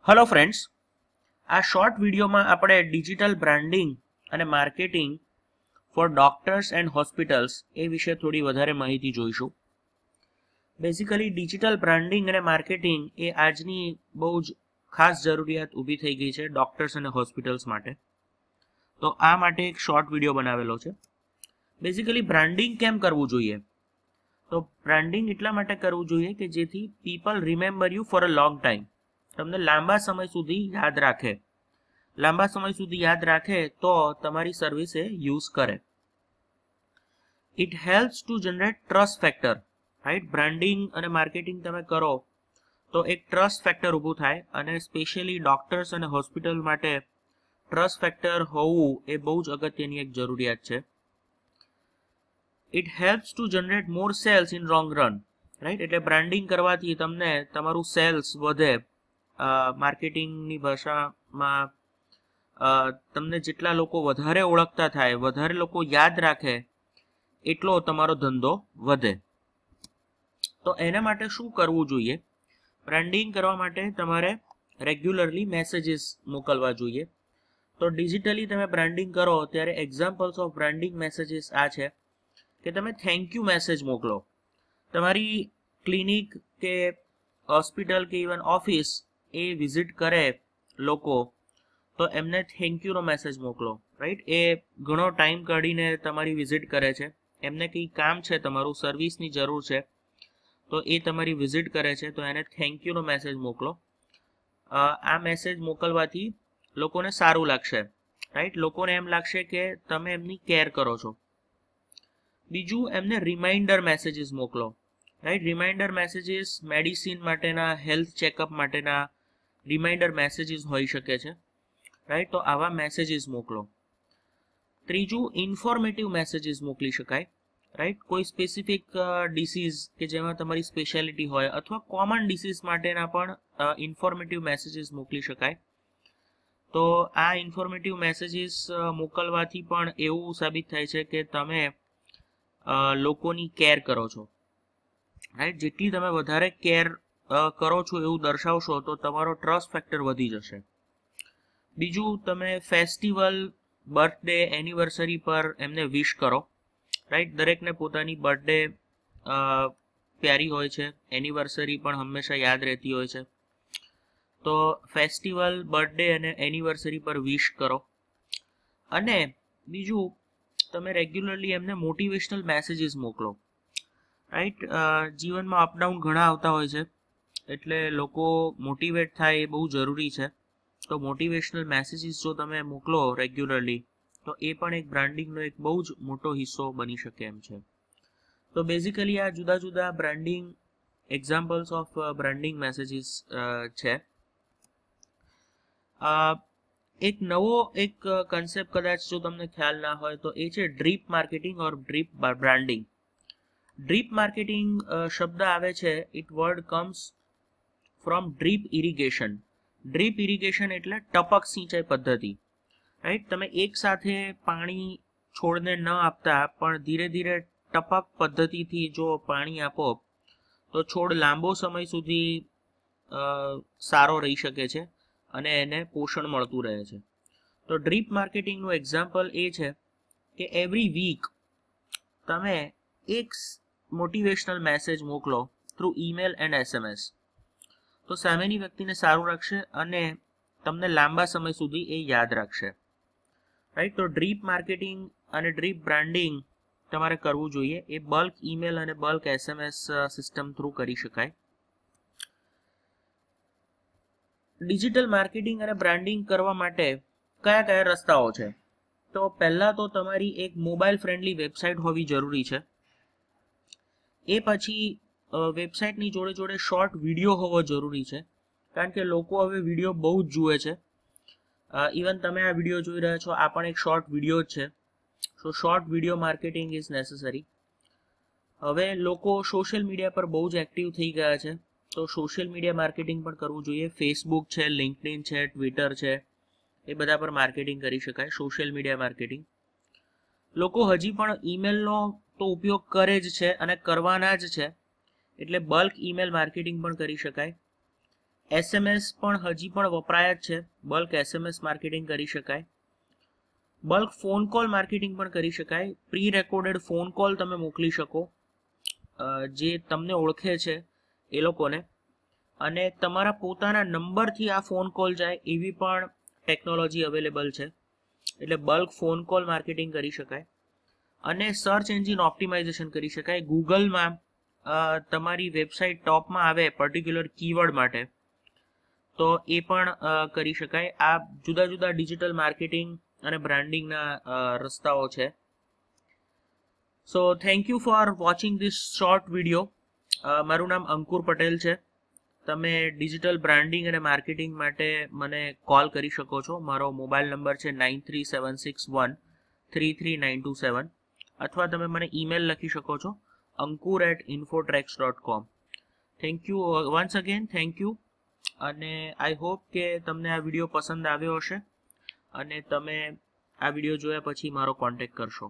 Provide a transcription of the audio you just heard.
Hello friends, આ short વિડીયોમાં આપણે ડિજિટલ બ્રાન્ડિંગ અને marketing for doctors and hospitals એ વિશે થોડી વધારે માહિતી જોઈશું. બેઝિકલી ડિજિટલ બ્રાન્ડિંગ અને માર્કેટિંગ એ આજની બહુ જ ખાસ જરૂરિયાત ઊભી થઈ ગઈ છે ડોક્ટર્સ અને હોસ્પિટલ્સ માટે. તો આ માટે એક શોર્ટ વિડીયો બનાવેલો છે. બેઝિકલી બ્રાન્ડિંગ કેમ કરવું જોઈએ? તો બ્રાન્ડિંગ એટલા માટે કરવું જોઈએ કે જેથી people remember you for a long time. તમને લાંબા સમય સુધી યાદ રાખે. લાંબા સમય સુધી યાદ રાખે તો તમારી સર્વિસ એ યુઝ કરે. It helps to generate trust factor. Right, branding અને માર્કેટિંગ તમે કરો તો એક ટ્રસ્ટ ફેક્ટર ઊભું થાય, અને સ્પેશિયલી ડોક્ટર્સ અને હોસ્પિટલ માટે ટ્રસ્ટ ફેક્ટર હોવું એ બહુ જ અગત્યની એક જરૂરિયાત છે. It helps to generate more cells in long run. Right, એટલે બ્રાન્ડિંગ કરવાથી તમને તમારું સેલ્સ વધે. માર્કેટિંગની ભાષામાં તમને જેટલા લોકો વધારે ઓળખતા થાય, વધારે લોકો યાદ રાખે, એટલો તમારો ધંધો વધે. તો એના માટે શું કરવું જોઈએ? બ્રાન્ડિંગ કરવા માટે તમારે રેગ્યુલરલી મેસેજીસ મોકલવા જોઈએ. તો ડિજિટલી તમે બ્રાન્ડિંગ કરો ત્યારે એક્ઝામ્પલ્સ ઓફ બ્રાન્ડિંગ મેસેજીસ આ છે કે તમે થેન્ક યુ મેસેજ મોકલો. તમારી ક્લિનિક કે હોસ્પિટલ કે ઇવન ઓફિસ એ વિઝિટ કરે લોકો, તો એમને થેન્ક યુનો મેસેજ મોકલો. રાઈટ, એ ઘણો ટાઈમ કાઢીને તમારી વિઝિટ કરે છે, એમને કંઈ કામ છે, તમારું સર્વિસની જરૂર છે, તો એ તમારી વિઝિટ કરે છે, તો એને થેન્ક યુનો મેસેજ મોકલો. આ મેસેજ મોકલવાથી લોકોને સારું લાગશે. રાઈટ, લોકોને એમ લાગશે કે તમે એમની કેર કરો છો. બીજું, એમને રિમાઇન્ડર મેસેજીસ મોકલો. રાઈટ, રિમાઇન્ડર મેસેજીસ મેડિસિન માટેના, હેલ્થ ચેકઅપ માટેના રિમાઇન્ડર મેસેજીસ હોઈ શકે છે. રાઈટ, તો આવા મેસેજીસ મોકલો. ત્રીજું, ઇન્ફોર્મેટિવ મેસેજીસ મોકલી શકાય. રાઈટ, કોઈ સ્પેસિફિક ડિસીઝ કે જેમાં તમારી સ્પેશિયાલિટી હોય, અથવા કોમન ડિસીઝ માટેના પણ ઇન્ફોર્મેટિવ મેસેજીસ મોકલી શકાય. તો આ ઇન્ફોર્મેટિવ મેસેજીસ મોકલવાથી પણ એવું સાબિત થાય છે કે તમે લોકોની કેર કરો છો. રાઈટ, જેટલી તમે વધારે કેર કરો છો એવું દર્શાવશો તો તમારો ટ્રસ્ટ ફેક્ટર વધી જશે. બીજું, તમે ફેસ્ટિવલ, બર્થડે, એનિવર્સરી પર એમને વિશ કરો. રાઈટ, દરેકને પોતાની બર્થડે પ્યારી હોય છે, એનિવર્સરી પણ હંમેશા યાદ રહેતી હોય છે. તો ફેસ્ટિવલ, બર્થડે અને એનિવર્સરી પર વિશ કરો. અને બીજું, તમે રેગ્યુલરલી એમને મોટિવેશનલ મેસેજીસ મોકલો. રાઈટ, જીવનમાં અપડાઉન ઘણા આવતા હોય છે, એટલે લોકો મોટિવેટ થાય એ બહુ જરૂરી છે. તો મોટિવેશનલ મેસેજીસ જો તમે મોકલો રેગ્યુલરલી, તો એ પણ એક બ્રાન્ડિંગનો એક બહુ જ મોટો હિસ્સો બની શકે એમ છે. તો બેઝિકલી આ જુદા જુદા branding examples of branding messages છે. એક નવો એક કન્સેપ્ટ કદાચ જો તમને ખ્યાલ ના હોય તો એ છે ડ્રીપ માર્કેટિંગ ઓર ડ્રીપ બ્રાન્ડિંગ. ડ્રીપ માર્કેટિંગ શબ્દ આવે છે, it word comes from drip irrigation. Drip irrigation એટલે ટપક સિંચાઈ પદ્ધતિ. રાઈટ, તમે એક સાથે પાણી છોડને ન આપતા પણ ધીરે ધીરે ટપક પદ્ધતિથી જો પાણી આપો તો છોડ લાંબો સમય સુધી સારો રહી શકે છે અને એને પોષણ મળતું રહે છે. તો ડ્રીપ માર્કેટિંગનું એક્ઝામ્પલ એ છે કે એવરી વીક તમે એક મોટિવેશનલ મેસેજ મોકલો થ્રુ ઈમેલ એન્ડ SMS. તો સામેની વ્યક્તિને સારું લાગશે અને તમને લાંબા સમય સુધી એ યાદ રાખશે. રાઈટ, તો ડ્રીપ માર્કેટિંગ અને ડ્રીપ બ્રાન્ડિંગ તમારે કરવું જોઈએ. એ બલ્ક ઈમેલ અને બલ્ક SMS સિસ્ટમ થ્રુ કરી શકાય. ડિજિટલ માર્કેટિંગ અને બ્રાન્ડિંગ કરવા માટે કયા કયા રસ્તાઓ છે? તો પહેલા તો તમારી એક મોબાઈલ ફ્રેન્ડલી વેબસાઇટ હોવી જરૂરી છે. એ પછી વેબસાઇટની જોડે જોડે શોર્ટ વિડીયો હોવો જરૂરી છે, કારણ કે લોકો હવે વિડીયો બહુ જ જુએ છે. ઇવન તમે આ વિડીયો જોઈ રહ્યા છો, આ પણ એક શોર્ટ વિડીયો જ છે. So short video marketing is necessary. હવે લોકો સોશિયલ મીડિયા પર બહુ જ એક્ટિવ થઈ ગયા છે, તો સોશિયલ મીડિયા માર્કેટિંગ પણ કરવું જોઈએ. ફેસબુક છે, લિંક્ડઇન છે, ટ્વિટર છે, એ બધા પર માર્કેટિંગ કરી શકાય. Social media marketing. લોકો હજી પણ ઈમેલનો તો ઉપયોગ કરે જ છે અને કરવાના જ છે, એટલે બલ્ક ઈમેલ માર્કેટિંગ પણ કરી શકાય. SMS પણ હજી પણ વપરાય જ છે. બલ્ક SMS માર્કેટિંગ કરી શકાય. બલ્ક ફોન કોલ માર્કેટિંગ પણ કરી શકાય. પ્રી રેકોર્ડેડ ફોન કોલ તમે મોકલી શકો જે તમને ઓળખે છે એ લોકોને, અને તમારા પોતાના નંબરથી આ ફોન કોલ જાય એવી પણ ટેકનોલોજી અવેલેબલ છે. એટલે બલ્ક ફોન કોલ માર્કેટિંગ કરી શકાય. અને સર્ચ એન્જિન ઓપ્ટિમાઇઝેશન કરી શકાય. ગૂગલમાં તમારી વેબસાઇટ ટોપમાં આવે પર્ટિક્યુલર કીવર્ડ માટે, તો એ પણ કરી શકાય. આ જુદા જુદા ડિજિટલ માર્કેટિંગ અને બ્રાન્ડિંગના રસ્તાઓ છે. So thank you for watching this short video. મારું નામ અંકુર પટેલ છે. તમે ડિજિટલ બ્રાન્ડિંગ અને માર્કેટિંગ માટે મને કોલ કરી શકો છો. મારો મોબાઈલ નંબર છે 9376133927, અથવા તમે મને ઈમેલ લખી શકો છો ankur@infotrex.com. Thank you once again. Thank you. અને આઈ હોપ કે તમને આ વિડીયો પસંદ આવ્યો હશે અને તમે આ વિડીયો જોયા પછી મારો કોન્ટેક્ટ કરશો.